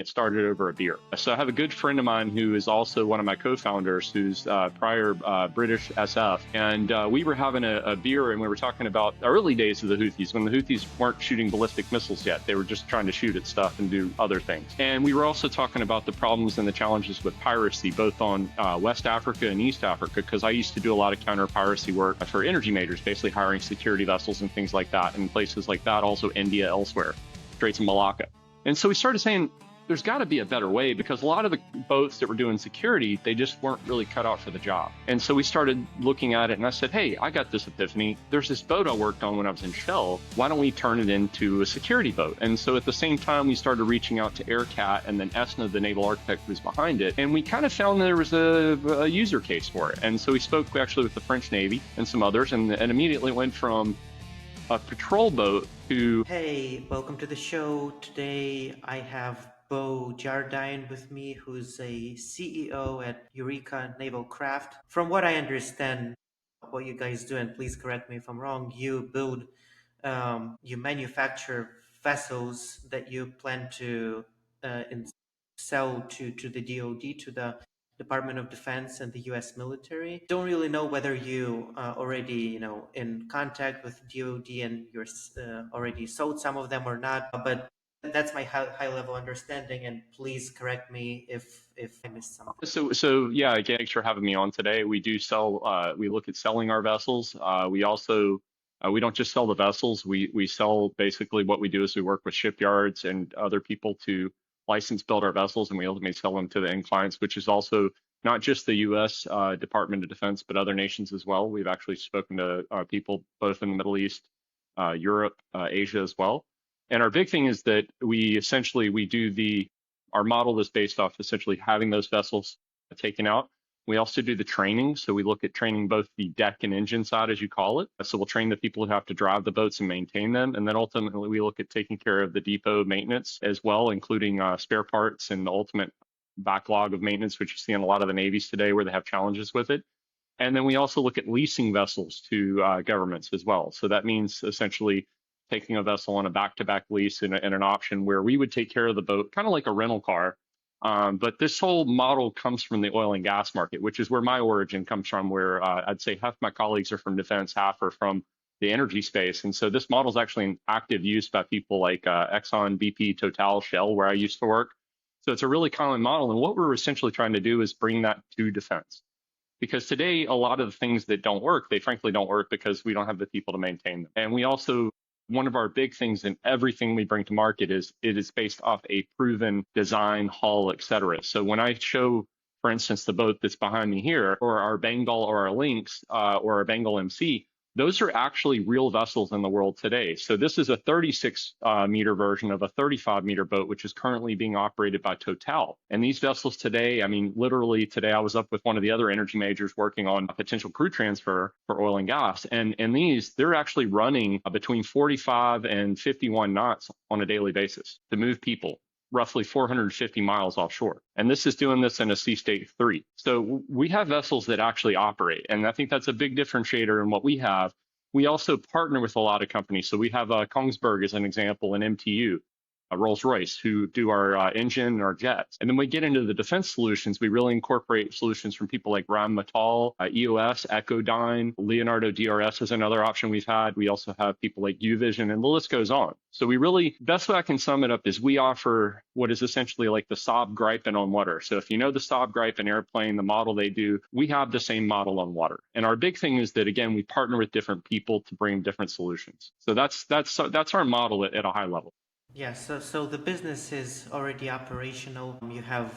It started over a beer. So I have a good friend of mine who is also one of my co-founders, who's prior British SF, and we were having a beer, and we were talking about the early days of the Houthis, when the Houthis weren't shooting ballistic missiles yet. They were just trying to shoot at stuff and do other things. And we were also talking about the problems and the challenges with piracy, both on West Africa and East Africa, because I used to do a lot of counter-piracy work for energy majors, basically hiring security vessels and things like that, and places like that, also India, elsewhere, Straits of Malacca. And so we started saying, there's got to be a better way, because a lot of the boats that were doing security, they just weren't really cut out for the job. And so we started looking at it, and I said, hey, I got this epiphany. There's this boat I worked on when I was in Shell. Why don't we turn it into a security boat? And so at the same time, we started reaching out to AirCat, and then Esna, the naval architect who's behind it. And we kind of found there was a user case for it. And so we spoke actually with the French Navy and some others, and immediately went from a patrol boat to... Hey, welcome to the show. Today I have Jardine with me, who's a CEO at Eureka Naval Craft. From what I understand, what you guys do, and please correct me if I'm wrong, you manufacture vessels that you plan to sell to the DoD, to the Department of Defense and the U.S. military. Don't really know whether you already, in contact with DoD and you're already sold some of them or not, but that's my high level understanding, and please correct me if I missed something. So yeah, again, thanks for having me on today. We do sell, we look at selling our vessels. We also, we don't just sell the vessels. We sell, basically what we do is we work with shipyards and other people to license build our vessels, and we ultimately sell them to the end clients, which is also not just the U.S. Department of Defense, but other nations as well. We've actually spoken to people both in the Middle East, Europe, Asia as well. And our big thing is that we do our model is based off essentially having those vessels taken out. We also do the training. So we look at training both the deck and engine side, as you call it. So we'll train the people who have to drive the boats and maintain them. And then ultimately we look at taking care of the depot maintenance as well, including spare parts and the ultimate backlog of maintenance, which you see in a lot of the navies today where they have challenges with it. And then we also look at leasing vessels to governments as well. So that means essentially taking a vessel on a back-to-back lease and an option where we would take care of the boat, kind of like a rental car. But this whole model comes from the oil and gas market, which is where my origin comes from, where I'd say half my colleagues are from defense, half are from the energy space. And so this model is actually in active use by people like Exxon, BP, Total, Shell, where I used to work. So it's a really common model. And what we're essentially trying to do is bring that to defense. Because today, a lot of the things that don't work, they frankly don't work because we don't have the people to maintain them. And we also, one of our big things in everything we bring to market is it is based off a proven design, hull, et cetera. So when I show, for instance, the boat that's behind me here, or our Bengal or our Lynx or our Bengal MC, those are actually real vessels in the world today. So this is a 36 meter version of a 35 meter boat, which is currently being operated by Total. And these vessels today, I mean, literally today I was up with one of the other energy majors working on a potential crew transfer for oil and gas. And these, they're actually running between 45 and 51 knots on a daily basis to move people roughly 450 miles offshore. And this is doing this in a sea state 3. So we have vessels that actually operate. And I think that's a big differentiator in what we have. We also partner with a lot of companies. So we have Kongsberg as an example, and MTU, Rolls-Royce, who do our engine and our jets. And then we get into the defense solutions. We really incorporate solutions from people like Rheinmetall, EOS, Echodyne, Leonardo DRS is another option we've had. We also have people like Uvision, and the list goes on. So we really, best way I can sum it up is we offer what is essentially like the Saab Gripen on water. So if you know the Saab Gripen airplane, the model they do, we have the same model on water. And our big thing is that, again, we partner with different people to bring different solutions. So that's our model at a high level. Yeah, so the business is already operational. You have,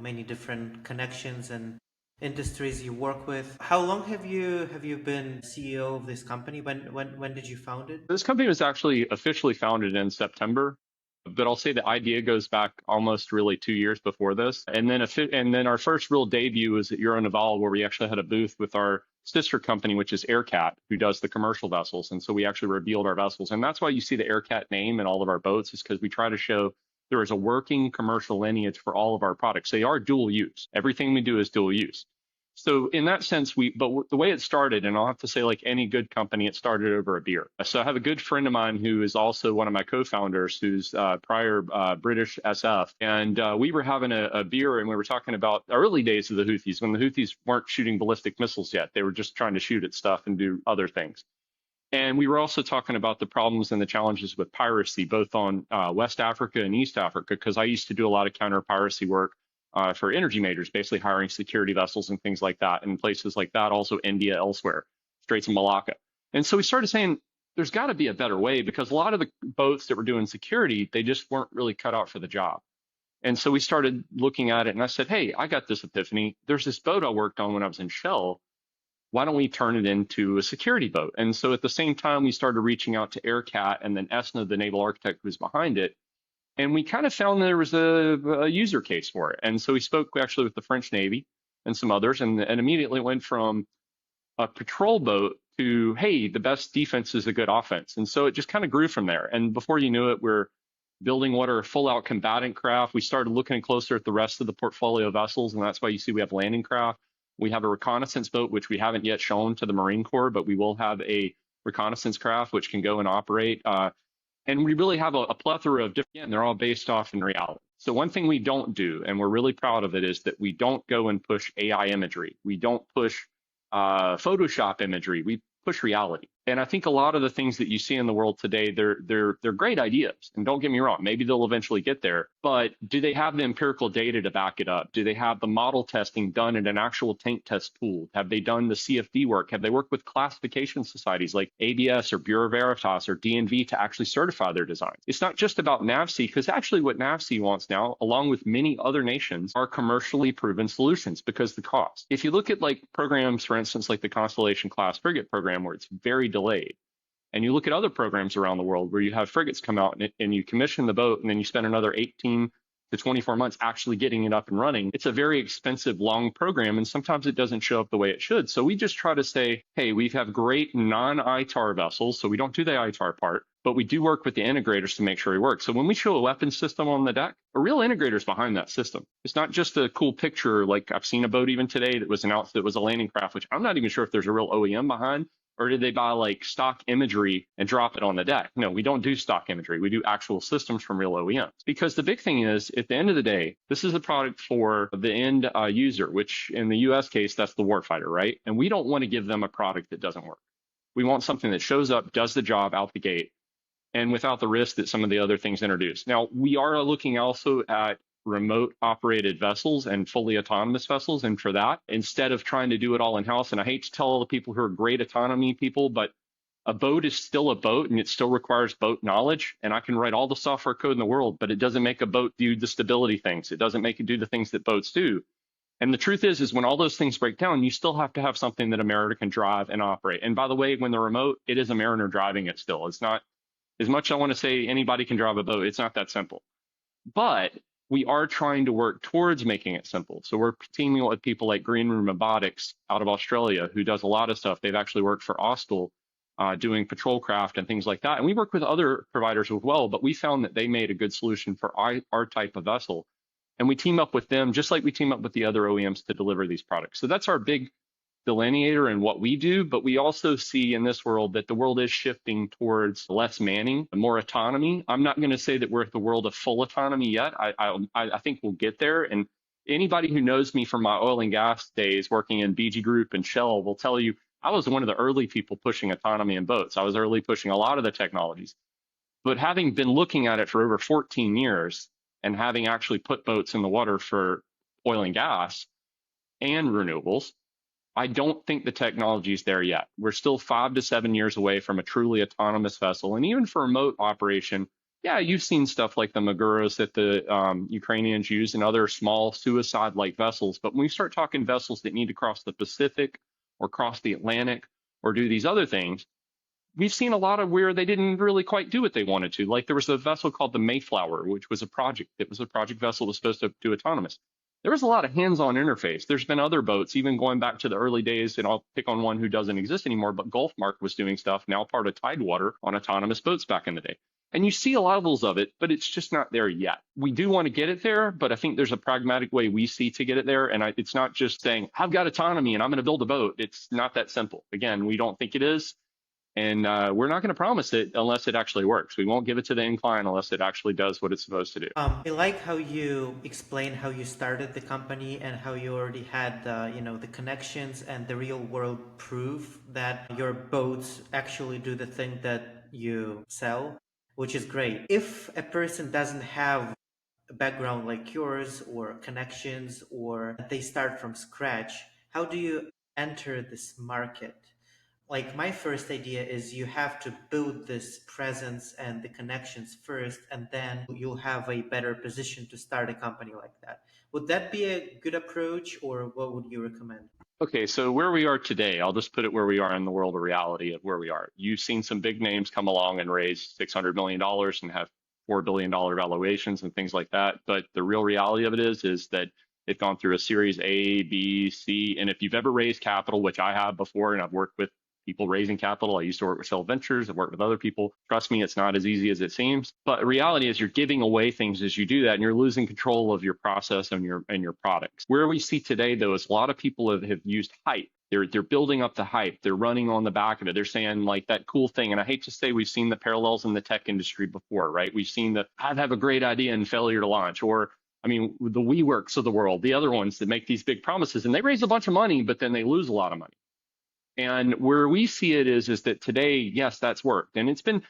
many different connections and industries you work with. How long have you been CEO of this company? When did you found it? This company was actually officially founded in September, but I'll say the idea goes back almost really 2 years before this. And then our first real debut was at Naval, where we actually had a booth with our sister company, which is AirCat, who does the commercial vessels. And so we actually revealed our vessels. And that's why you see the AirCat name in all of our boats, is because we try to show there is a working commercial lineage for all of our products. They are dual use. Everything we do is dual use. So in that sense, the way it started, and I'll have to say, like any good company, it started over a beer. So I have a good friend of mine who is also one of my co-founders, who's prior British SF, and we were having a beer, and we were talking about the early days of the Houthis, when the Houthis weren't shooting ballistic missiles yet. They were just trying to shoot at stuff and do other things. And we were also talking about the problems and the challenges with piracy, both on West Africa and East Africa, because I used to do a lot of counter piracy work for energy majors, basically hiring security vessels and things like that, and places like that, also India, elsewhere, Straits of Malacca. And so we started saying there's got to be a better way, because a lot of the boats that were doing security, they just weren't really cut out for the job. And so we started looking at it, and I said, hey, I got this epiphany. There's this boat I worked on when I was in Shell. Why don't we turn it into a security boat? And so at the same time, we started reaching out to AirCat and then Esna, the naval architect who's behind it. And we kind of found there was a user case for it. And so we spoke actually with the French Navy and some others, and immediately went from a patrol boat to, hey, the best defense is a good offense. And so it just kind of grew from there. And before you knew it, we're building what are full out combatant craft. We started looking closer at the rest of the portfolio of vessels, and that's why you see we have landing craft. We have a reconnaissance boat, which we haven't yet shown to the Marine Corps, but we will have a reconnaissance craft which can go and operate. And we really have a plethora of different, and they're all based off in reality. So one thing we don't do, and we're really proud of it, is that we don't go and push AI imagery. We don't push Photoshop imagery. We push reality. And I think a lot of the things that you see in the world today, they're great ideas. And don't get me wrong, maybe they'll eventually get there. But do they have the empirical data to back it up? Do they have the model testing done in an actual tank test pool? Have they done the CFD work? Have they worked with classification societies like ABS or Bureau Veritas or DNV to actually certify their designs? It's not just about NAVSEA, because actually what NAVSEA wants now, along with many other nations, are commercially proven solutions, because the cost. If you look at like programs, for instance, like the Constellation class frigate program, where it's very delayed. And you look at other programs around the world where you have frigates come out and you commission the boat, and then you spend another 18 to 24 months actually getting it up and running. It's a very expensive, long program, and sometimes it doesn't show up the way it should. So we just try to say, hey, we have great non-ITAR vessels, so we don't do the ITAR part, but we do work with the integrators to make sure it works. So when we show a weapons system on the deck, a real integrator's behind that system. It's not just a cool picture. Like I've seen a boat even today that was announced that was a landing craft, which I'm not even sure if there's a real OEM behind. Or did they buy like stock imagery and drop it on the deck? No, we don't do stock imagery. We do actual systems from real OEMs. Because the big thing is, at the end of the day, this is a product for the end user, which in the US case, that's the warfighter, right? And we don't want to give them a product that doesn't work. We want something that shows up, does the job out the gate, and without the risk that some of the other things introduce. Now, we are looking also at remote operated vessels and fully autonomous vessels. And for that, instead of trying to do it all in house, and I hate to tell all the people who are great autonomy people, but a boat is still a boat and it still requires boat knowledge. And I can write all the software code in the world, but it doesn't make a boat do the stability things. It doesn't make it do the things that boats do. And the truth is when all those things break down, you still have to have something that a mariner can drive and operate. And by the way, when they're remote, it is a mariner driving it still. It's not, as much as I want to say anybody can drive a boat, it's not that simple. But we are trying to work towards making it simple. So we're teaming with people like Green Room Robotics out of Australia, who does a lot of stuff. They've actually worked for Austal doing patrol craft and things like that. And we work with other providers as well, but we found that they made a good solution for our type of vessel. And we team up with them, just like we team up with the other OEMs to deliver these products. So that's our big delineator in what we do, but we also see in this world that the world is shifting towards less manning, more autonomy. I'm not going to say that we're at the world of full autonomy yet. I think we'll get there. And anybody who knows me from my oil and gas days working in BG Group and Shell will tell you I was one of the early people pushing autonomy in boats. I was early pushing a lot of the technologies. But having been looking at it for over 14 years and having actually put boats in the water for oil and gas and renewables, I don't think the technology is there yet. We're still 5 to 7 years away from a truly autonomous vessel. And even for remote operation, yeah, you've seen stuff like the Maguros that the Ukrainians use and other small suicide-like vessels. But when we start talking vessels that need to cross the Pacific or cross the Atlantic or do these other things, we've seen a lot of where they didn't really quite do what they wanted to. Like there was a vessel called the Mayflower, which was a project. It was a project vessel that was supposed to do autonomous. There was a lot of hands-on interface. There's been other boats, even going back to the early days, and I'll pick on one who doesn't exist anymore, but Gulfmark was doing stuff, now part of Tidewater, on autonomous boats back in the day. And you see levels of it, but it's just not there yet. We do want to get it there, but I think there's a pragmatic way we see to get it there. And it's not just saying, I've got autonomy and I'm going to build a boat. It's not that simple. Again, we don't think it is. And we're not going to promise it unless it actually works. We won't give it to the incline unless it actually does what it's supposed to do. I like how you explain how you started the company and how you already had the connections and the real world proof that your boats actually do the thing that you sell, which is great. If a person doesn't have a background like yours or connections or they start from scratch, how do you enter this market? Like my first idea is you have to build this presence and the connections first, and then you'll have a better position to start a company like that. Would that be a good approach, or what would you recommend? Okay, so where we are today, I'll just put it where we are in the world of reality of where we are. You've seen some big names come along and raise $600 million and have $4 billion valuations and things like that. But the real reality of it is that they've gone through a series A, B, C, and if you've ever raised capital, which I have before, and I've worked with people raising capital. I used to work with Shell Ventures. I've worked with other people. Trust me, it's not as easy as it seems. But the reality is you're giving away things as you do that, and you're losing control of your process and your products. Where we see today, though, is a lot of people have used hype. They're building up the hype. They're running on the back of it. They're saying like that cool thing. And I hate to say we've seen the parallels in the tech industry before, right? We've seen the I have a great idea and failure to launch, or I mean, the WeWorks of the world, the other ones that make these big promises, and they raise a bunch of money, but then they lose a lot of money. And where we see it is that today, yes, that's worked, and it's been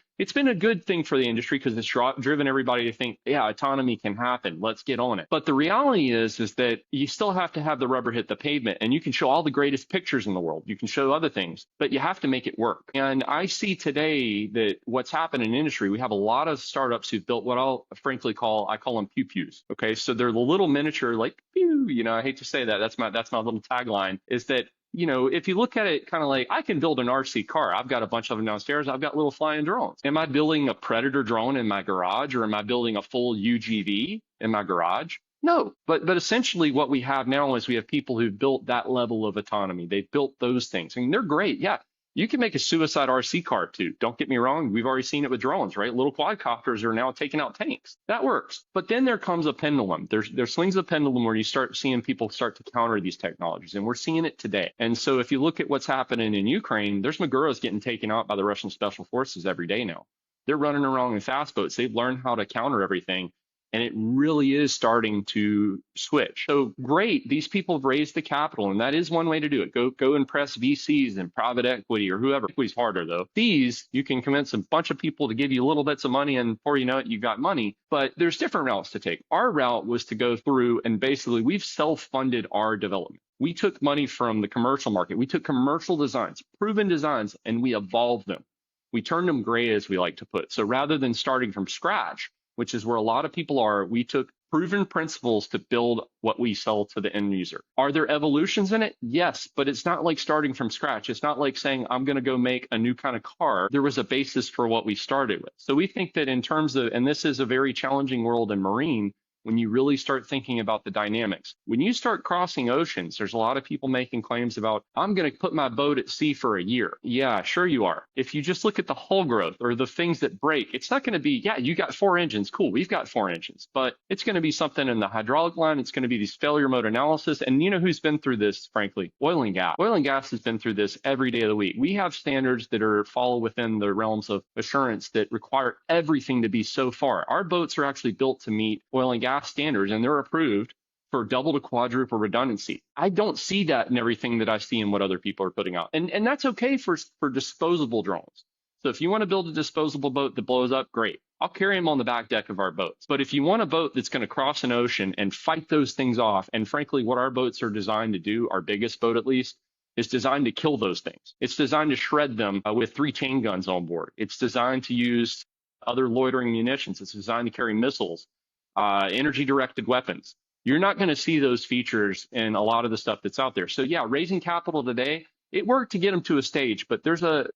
a good thing for the industry because it's driven everybody to think, yeah, autonomy can happen. Let's get on it. But the reality is that you still have to have the rubber hit the pavement, and you can show all the greatest pictures in the world. You can show other things, but you have to make it work. And I see today that what's happened in the industry, we have a lot of startups who've built what I'll frankly call them pew pews. Okay, so they're the little miniature, like pew. I hate to say that. That's my little tagline. Is that if you look at it kind of like I can build an RC car. I've got a bunch of them downstairs. I've got little flying drones. Am I building a Predator drone in my garage, or am I building a full UGV in my garage? No, but essentially what we have now is we have people who've built that level of autonomy. They've built those things, and they're great. Yeah, you can make a suicide RC car too. Don't get me wrong. We've already seen it with drones, right? Little quadcopters are now taking out tanks. That works. But then there comes a pendulum. There swings a pendulum where you start seeing people start to counter these technologies, and we're seeing it today. And so if you look at what's happening in Ukraine, there's Maguras getting taken out by the Russian special forces every day now. They're running around in fast boats. They've learned how to counter everything. And it really is starting to switch. So great, these people have raised the capital, and that is one way to do it. Go impress VCs and private equity or whoever. Equity's harder though. These, you can convince a bunch of people to give you little bits of money, and before you know it, you got money. But there's different routes to take. Our route was to go through and basically we've self-funded our development. We took money from the commercial market. We took commercial designs, proven designs, and we evolved them. We turned them gray, as we like to put. So rather than starting from scratch, which is where a lot of people are, we took proven principles to build what we sell to the end user. Are there evolutions in it? Yes, but it's not like starting from scratch. It's not like saying, I'm going to go make a new kind of car. There was a basis for what we started with. So we think that in terms of, and this is a very challenging world in marine, when you really start thinking about the dynamics. When you start crossing oceans, there's a lot of people making claims about, I'm going to put my boat at sea for a year. Yeah, sure you are. If you just look at the hull growth or the things that break, it's not going to be, yeah, you got 4 engines. Cool, we've got 4 engines. But it's going to be something in the hydraulic line. It's going to be these failure mode analysis. And you know who's been through this, frankly? Oil and gas. Oil and gas has been through this every day of the week. We have standards that fall within the realms of assurance that require everything to be so far. Our boats are actually built to meet oil and gas standards, and they're approved for double to quadruple redundancy. I don't see that in everything that I see in what other people are putting out. And that's okay for disposable drones. So if you want to build a disposable boat that blows up, great. I'll carry them on the back deck of our boats. But if you want a boat that's going to cross an ocean and fight those things off, and frankly, what our boats are designed to do, our biggest boat at least, is designed to kill those things. It's designed to shred them with 3 chain guns on board. It's designed to use other loitering munitions. It's designed to carry missiles, energy-directed weapons. You're not going to see those features in a lot of the stuff that's out there. So yeah, raising capital today, it worked to get them to a stage, but there's a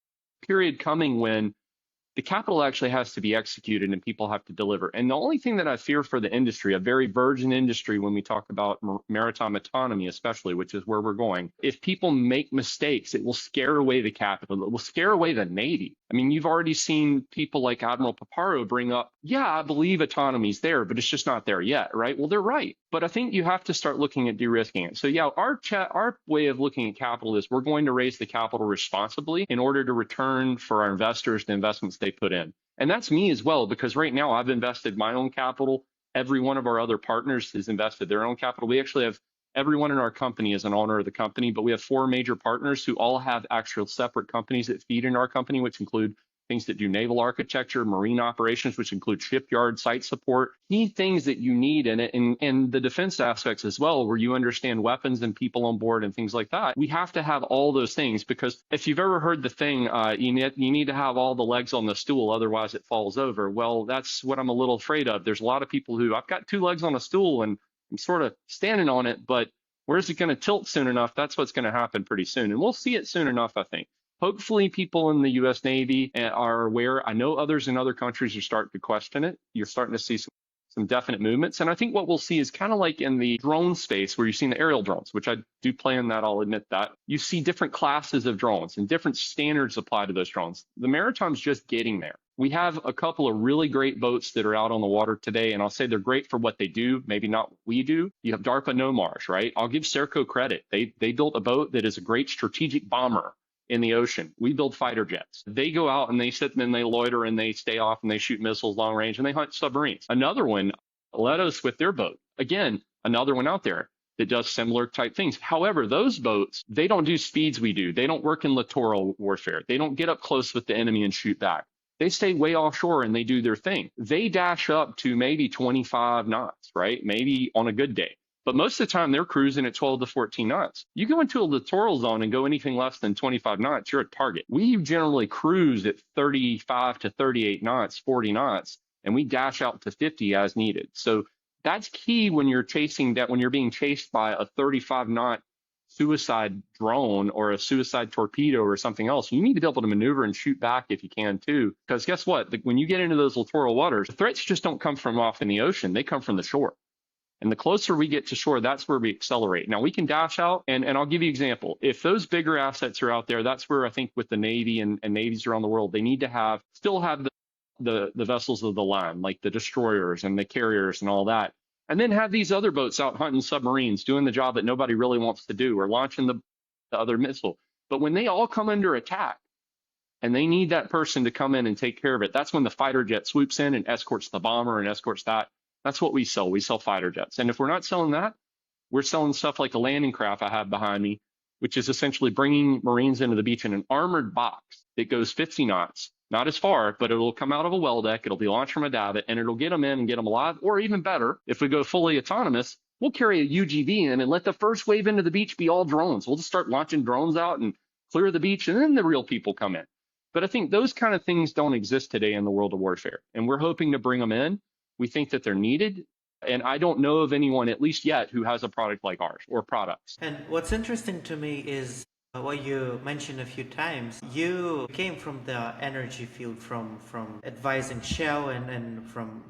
period coming when the capital actually has to be executed and people have to deliver. And the only thing that I fear for the industry, a very virgin industry, when we talk about maritime autonomy, especially, which is where we're going, if people make mistakes, it will scare away the capital. It will scare away the Navy. I mean, you've already seen people like Admiral Paparo bring up, yeah, I believe autonomy's there, but it's just not there yet, right? Well, they're right. But I think you have to start looking at de-risking it. So yeah, our way of looking at capital is we're going to raise the capital responsibly in order to return for our investors the investments they put in. And that's me as well, because right now I've invested my own capital. Every one of our other partners has invested their own capital. We actually have everyone in our company is an owner of the company, but we have 4 major partners who all have actual separate companies that feed in our company, which include things that do naval architecture, marine operations, which include shipyard, site support, key things that you need in it, and the defense aspects as well, where you understand weapons and people on board and things like that. We have to have all those things, because if you've ever heard the thing, you need to have all the legs on the stool, otherwise it falls over. Well, that's what I'm a little afraid of. There's a lot of people who, I've got 2 legs on a stool and I'm sort of standing on it, but where's it going to tilt soon enough? That's what's going to happen pretty soon. And we'll see it soon enough, I think. Hopefully people in the U.S. Navy are aware. I know others in other countries are starting to question it. You're starting to see some definite movements. And I think what we'll see is kind of like in the drone space where you've seen the aerial drones, which I do play in that, I'll admit that. You see different classes of drones and different standards apply to those drones. The Maritime's just getting there. We have a couple of really great boats that are out on the water today, and I'll say they're great for what they do, maybe not what we do. You have DARPA NOMARS, right? I'll give Serco credit. They built a boat that is a great strategic bomber in the ocean. We build fighter jets. They go out and they sit and they loiter and they stay off and they shoot missiles long range and they hunt submarines. Another one, Letos with their boat. Again, another one out there that does similar type things. However, those boats, they don't do speeds we do. They don't work in littoral warfare. They don't get up close with the enemy and shoot back. They stay way offshore and they do their thing. They dash up to maybe 25 knots, right? Maybe on a good day. But most of the time, they're cruising at 12 to 14 knots. You go into a littoral zone and go anything less than 25 knots, you're a target. We generally cruise at 35 to 38 knots, 40 knots, and we dash out to 50 as needed. So that's key when you're chasing that, when you're being chased by a 35 knot suicide drone or a suicide torpedo or something else. You need to be able to maneuver and shoot back if you can too. Because guess what? When you get into those littoral waters, the threats just don't come from off in the ocean. They come from the shore. And the closer we get to shore, that's where we accelerate. Now we can dash out, and I'll give you an example. If those bigger assets are out there, that's where I think with the Navy and navies around the world, they need to still have the vessels of the line, like the destroyers and the carriers and all that. And then have these other boats out hunting submarines, doing the job that nobody really wants to do, or launching the other missile. But when they all come under attack and they need that person to come in and take care of it, that's when the fighter jet swoops in and escorts the bomber and escorts that. That's what we sell. We sell fighter jets. And if we're not selling that, we're selling stuff like a landing craft I have behind me, which is essentially bringing Marines into the beach in an armored box that goes 50 knots. Not as far, but it'll come out of a well deck. It'll be launched from a davit, and it'll get them in and get them alive. Or even better, if we go fully autonomous, we'll carry a UGV in and let the first wave into the beach be all drones. We'll just start launching drones out and clear the beach, and then the real people come in. But I think those kind of things don't exist today in the world of warfare, and we're hoping to bring them in. We think that they're needed. And I don't know of anyone, at least yet, who has a product like ours or products. And what's interesting to me is what you mentioned a few times. You came from the energy field, from advising Shell and from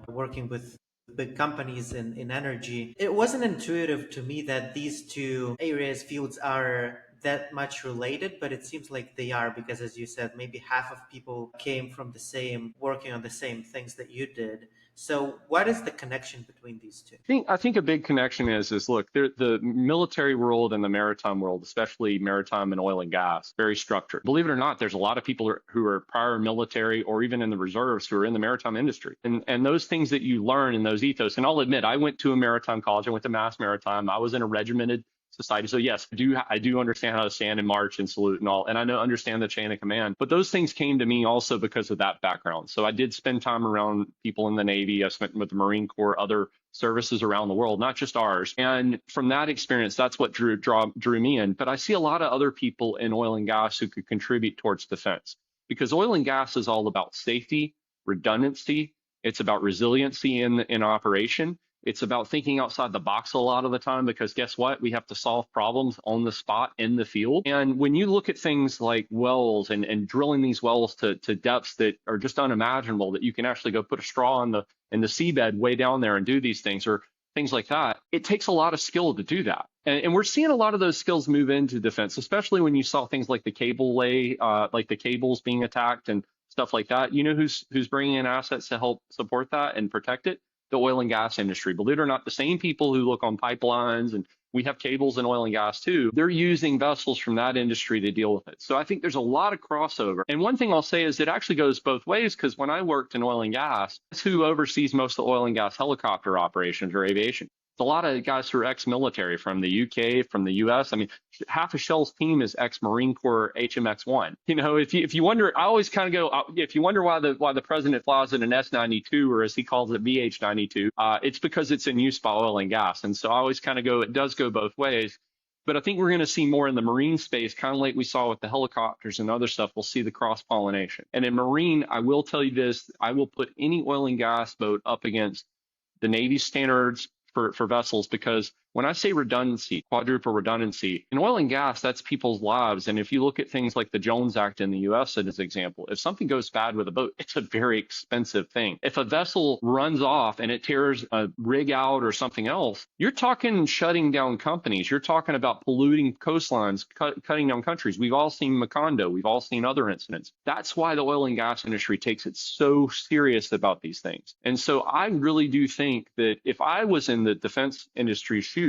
working with big companies in energy. It wasn't intuitive to me that these two areas, fields, are that much related, but it seems like they are, because as you said, maybe half of people came from working on the same things that you did. So what is the connection between these two? I think a big connection is look, the military world and the maritime world, especially maritime and oil and gas, very structured. Believe it or not, there's a lot of people who are prior military or even in the reserves who are in the maritime industry. And those things that you learn in those ethos, and I'll admit, I went to a maritime college. I went to Mass Maritime. I was in a regimented society. So yes, I do understand how to stand and march and salute and all, and I understand the chain of command. But those things came to me also because of that background. So I did spend time around people in the Navy. I spent with the Marine Corps, other services around the world, not just ours. And from that experience, that's what drew me in. But I see a lot of other people in oil and gas who could contribute towards defense, because oil and gas is all about safety, redundancy. It's about resiliency in operation. It's about thinking outside the box a lot of the time because guess what? We have to solve problems on the spot in the field. And when you look at things like wells and drilling these wells to depths that are just unimaginable, that you can actually go put a straw in the seabed way down there and do these things, or things like that, it takes a lot of skill to do that. And we're seeing a lot of those skills move into defense, especially when you saw things like the cable lay, like the cables being attacked and stuff like that. You know who's bringing in assets to help support that and protect it? The oil and gas industry. Believe it or not, the same people who look on pipelines, and we have cables in oil and gas too, they're using vessels from that industry to deal with it. So I think there's a lot of crossover. And one thing I'll say is it actually goes both ways, because when I worked in oil and gas, that's who oversees most of the oil and gas helicopter operations or aviation. It's a lot of guys who are ex-military from the UK, from the US. I mean, half of Shell's team is ex-Marine Corps HMX-1. You know, if you wonder, I always kind of go, if you wonder why the president flies in an S-92, or as he calls it, VH-92, it's because it's in use by oil and gas. And so I always kind of go, it does go both ways. But I think we're going to see more in the marine space, kind of like we saw with the helicopters and other stuff. We'll see the cross-pollination. And in marine, I will tell you this, I will put any oil and gas boat up against the Navy standards for vessels, because when I say redundancy, quadruple redundancy, in oil and gas, that's people's lives. And if you look at things like the Jones Act in the US as an example, if something goes bad with a boat, it's a very expensive thing. If a vessel runs off and it tears a rig out or something else, you're talking shutting down companies. You're talking about polluting coastlines, cutting down countries. We've all seen Macondo. We've all seen other incidents. That's why the oil and gas industry takes it so serious about these things. And so I really do think that if I was in the defense industry's shoes,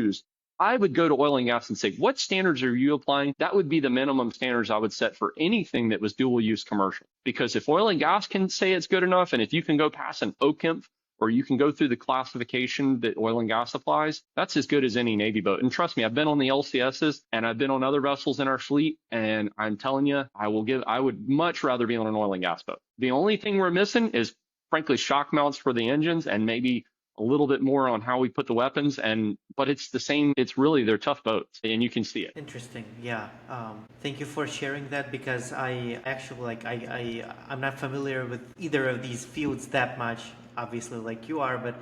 I would go to oil and gas and say, what standards are you applying? That would be the minimum standards I would set for anything that was dual use commercial. Because if oil and gas can say it's good enough, and if you can go past an OCIMF, or you can go through the classification that oil and gas applies, that's as good as any Navy boat. And trust me, I've been on the LCSs and I've been on other vessels in our fleet, and I'm telling you, I would much rather be on an oil and gas boat. The only thing we're missing is, frankly, shock mounts for the engines, and maybe a little bit more on how we put the weapons, but it's the same. It's really, they're tough boats, and you can see it. Interesting. Yeah. Thank you for sharing that, because I actually I'm not familiar with either of these fields that much, obviously, like you are, but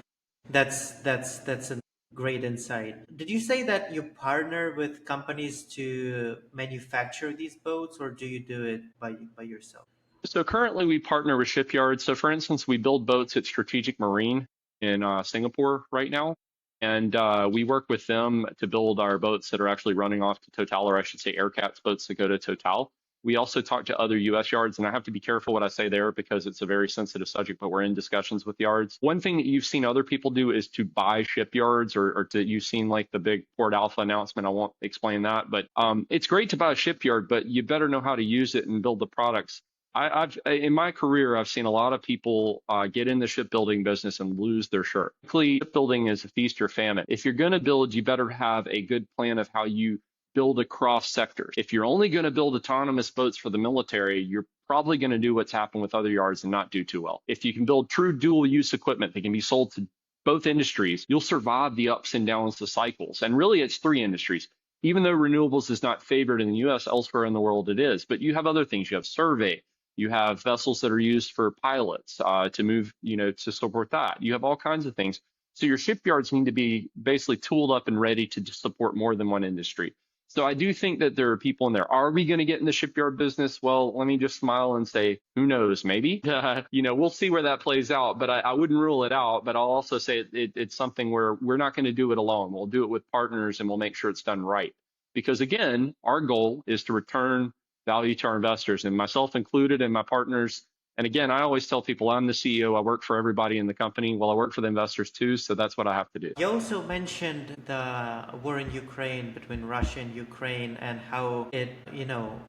that's a great insight. Did you say that you partner with companies to manufacture these boats, or do you do it by yourself? So currently we partner with shipyards. So for instance, we build boats at Strategic Marine in Singapore right now. And we work with them to build our boats that are actually running off to Total, or I should say Aircats boats that go to Total. We also talk to other U.S. yards, and I have to be careful what I say there because it's a very sensitive subject, but we're in discussions with yards. One thing that you've seen other people do is to buy shipyards, or you've seen like the big Port Alpha announcement. I won't explain that, but it's great to buy a shipyard, but you better know how to use it and build the products. I've in my career, I've seen a lot of people get in the shipbuilding business and lose their shirt. Shipbuilding is a feast or famine. If you're going to build, you better have a good plan of how you build across sectors. If you're only going to build autonomous boats for the military, you're probably going to do what's happened with other yards and not do too well. If you can build true dual use equipment that can be sold to both industries, you'll survive the ups and downs, the cycles. And really, it's three industries. Even though renewables is not favored in the U.S., elsewhere in the world it is. But you have other things. You have survey. You have vessels that are used for pilots to move, to support that. You have all kinds of things. So your shipyards need to be basically tooled up and ready to support more than one industry. So I do think that there are people in there. Are we going to get in the shipyard business? Well, let me just smile and say, who knows? Maybe. We'll see where that plays out. But I wouldn't rule it out. But I'll also say it's something where we're not going to do it alone. We'll do it with partners, and we'll make sure it's done right. Because again, our goal is to return value to our investors, and myself included, and my partners. And again, I always tell people I'm the CEO. I work for everybody in the company. Well, I work for the investors too, so that's what I have to do. You also mentioned the war in Ukraine, between Russia and Ukraine, and how it,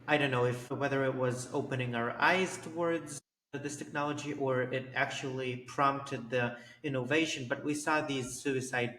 I don't know if whether it was opening our eyes towards this technology, or it actually prompted the innovation. But we saw these suicide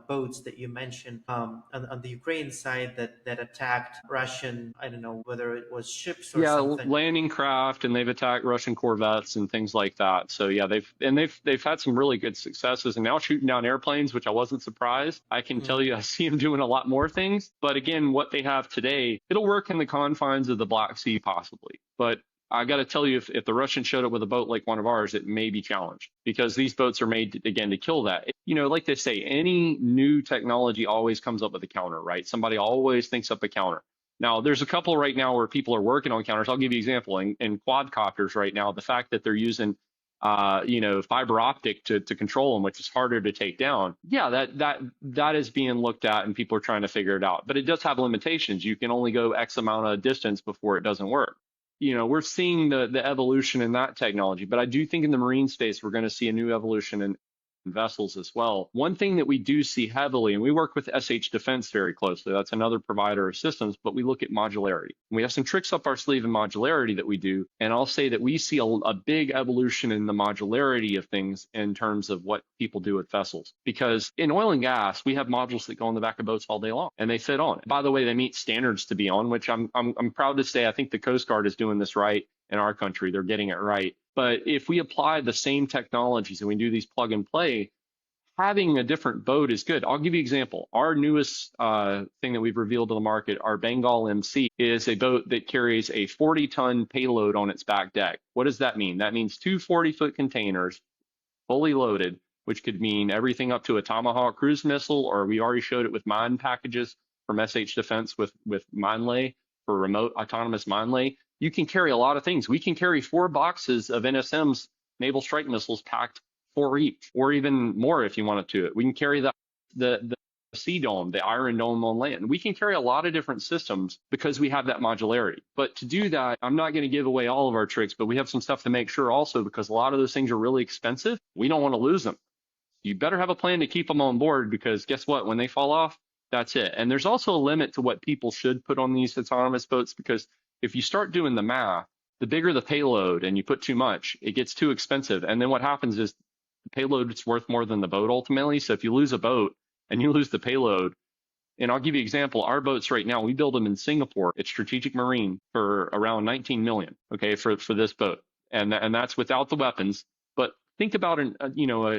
boats that you mentioned on the Ukraine side that attacked Russian, I don't know whether it was ships or something. Landing craft, and they've attacked Russian corvettes and things like that. So yeah, they've had some really good successes, and now shooting down airplanes, which I wasn't surprised. I can tell you, I see them doing a lot more things. But again, what they have today, it'll work in the confines of the Black Sea possibly. But I got to tell you, if the Russians showed up with a boat like one of ours, it may be challenged because these boats are made, again, to kill that. You know, like they say, any new technology always comes up with a counter, right? Somebody always thinks up a counter. Now, there's a couple right now where people are working on counters. I'll give you an example. In quadcopters right now, the fact that they're using fiber optic to control them, which is harder to take down. Yeah, that is being looked at, and people are trying to figure it out. But it does have limitations. You can only go X amount of distance before it doesn't work. You know, we're seeing the evolution in that technology, but I do think in the marine space we're going to see a new evolution in vessels as well. One thing that we do see heavily, and we work with SH Defense very closely, that's another provider of systems, but we look at modularity. We have some tricks up our sleeve in modularity that we do, and I'll say that we see a big evolution in the modularity of things in terms of what people do with vessels. Because in oil and gas, we have modules that go on the back of boats all day long, and they fit on. By the way, they meet standards to be on, which I'm proud to say I think the Coast Guard is doing this right in our country. They're getting it right. But if we apply the same technologies and we do these plug and play, having a different boat is good. I'll give you an example. Our newest thing that we've revealed to the market, our Bengal MC, is a boat that carries a 40-ton payload on its back deck. What does that mean? That means two 40-foot containers fully loaded, which could mean everything up to a Tomahawk cruise missile, or we already showed it with mine packages from SH Defense with mine lay for remote autonomous mine lay. You can carry a lot of things. We can carry 4 boxes of NSM's naval strike missiles packed 4 each, or even more if you wanted to. We can carry the Sea Dome, the Iron Dome on land. We can carry a lot of different systems because we have that modularity. But to do that, I'm not going to give away all of our tricks, but we have some stuff to make sure also, because a lot of those things are really expensive. We don't want to lose them. You better have a plan to keep them on board, because guess what? When they fall off, that's it. And there's also a limit to what people should put on these autonomous boats, because if you start doing the math, the bigger the payload and you put too much, it gets too expensive. And then what happens is the payload is worth more than the boat ultimately. So if you lose a boat and you lose the payload, and I'll give you an example, our boats right now, we build them in Singapore. It's strategic marine for around 19 million, okay, for this boat. And that's without the weapons. But think about an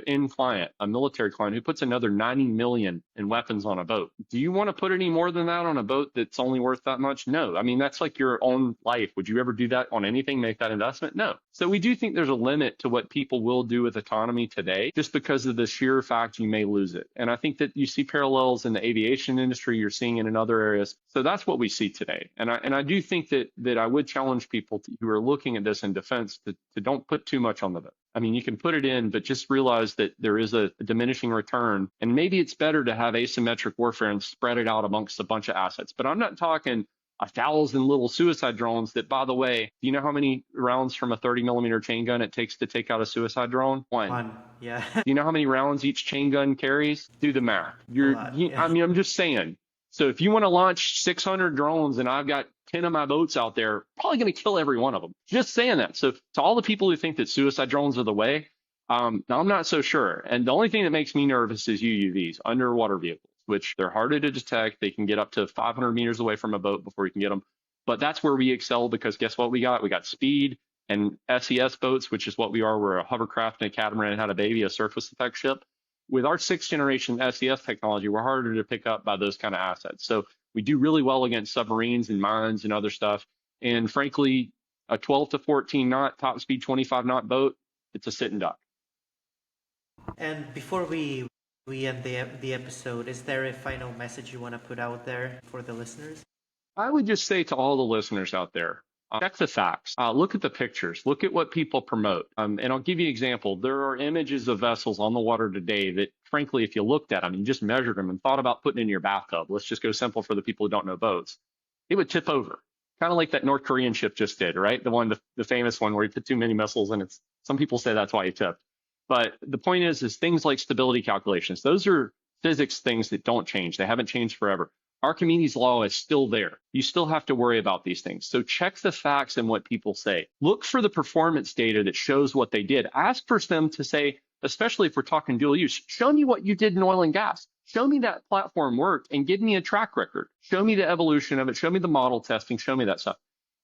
end client, a military client who puts another 90 million in weapons on a boat. Do you want to put any more than that on a boat that's only worth that much? No. I mean, that's like your own life. Would you ever do that on anything, make that investment? No. So we do think there's a limit to what people will do with autonomy today, just because of the sheer fact you may lose it. And I think that you see parallels in the aviation industry, you're seeing it in other areas. So that's what we see today. And I do think that I would challenge people who are looking at this in defense to don't put too much on the boat. I mean, you can put it in, but just realize that there is a diminishing return. And maybe it's better to have asymmetric warfare and spread it out amongst a bunch of assets. But I'm not talking 1,000 little suicide drones that, by the way, do you know how many rounds from a 30mm chain gun it takes to take out a suicide drone? One. Yeah. Do you know how many rounds each chain gun carries? Do the math. A lot, yeah. I mean, I'm just saying. So if you want to launch 600 drones and I've got 10 of my boats out there, probably going to kill every one of them. Just saying that. So to all the people who think that suicide drones are the way, I'm not so sure. And the only thing that makes me nervous is UUVs, underwater vehicles, which they're harder to detect. They can get up to 500 meters away from a boat before you can get them. But that's where we excel, because guess what we got? We got speed and SES boats, which is what we are. We're a hovercraft and a catamaran had a baby, a surface effect ship. With our 6th generation SES technology, we're harder to pick up by those kind of assets. So we do really well against submarines and mines and other stuff. And frankly, a 12 to 14 knot, top speed 25 knot boat, it's a sit and duck. And before we end the episode, is there a final message you want to put out there for the listeners? I would just say to all the listeners out there, check the facts, look at the pictures, look at what people promote. And I'll give you an example. There are images of vessels on the water today that, frankly, if you looked at them, you just measured them and thought about putting in your bathtub, let's just go simple for the people who don't know boats, it would tip over. Kind of like that North Korean ship just did, right? The famous one where he put too many missiles, and some people say that's why he tipped. But the point is things like stability calculations. Those are physics things that don't change. They haven't changed forever. Archimedes' law is still there. You still have to worry about these things. So check the facts and what people say. Look for the performance data that shows what they did. Ask for them to say, especially if we're talking dual use, show me what you did in oil and gas. Show me that platform worked and give me a track record. Show me the evolution of it. Show me the model testing. Show me that stuff.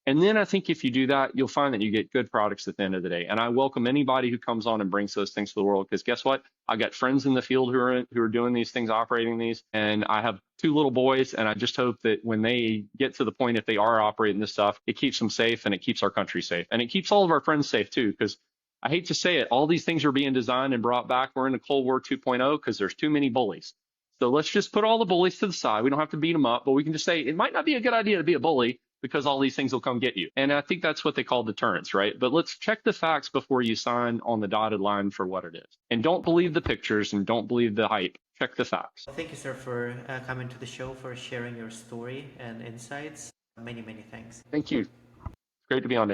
And then I think if you do that, you'll find that you get good products at the end of the day. And I welcome anybody who comes on and brings those things to the world, because guess what? I got friends in the field who are doing these things, operating these, and I have two little boys, and I just hope that when they get to the point, if they are operating this stuff, it keeps them safe and it keeps our country safe, and it keeps all of our friends safe too. Because I hate to say it, all these things are being designed and brought back. We're in a Cold War 2.0 because there's too many bullies. So let's just put all the bullies to the side. We don't have to beat them up, but we can just say it might not be a good idea to be a bully, because all these things will come get you. And I think that's what they call deterrence, right? But let's check the facts before you sign on the dotted line for what it is. And don't believe the pictures and don't believe the hype. Check the facts. Thank you, sir, for coming to the show, for sharing your story and insights. Many, many thanks. Thank you. It's great to be on.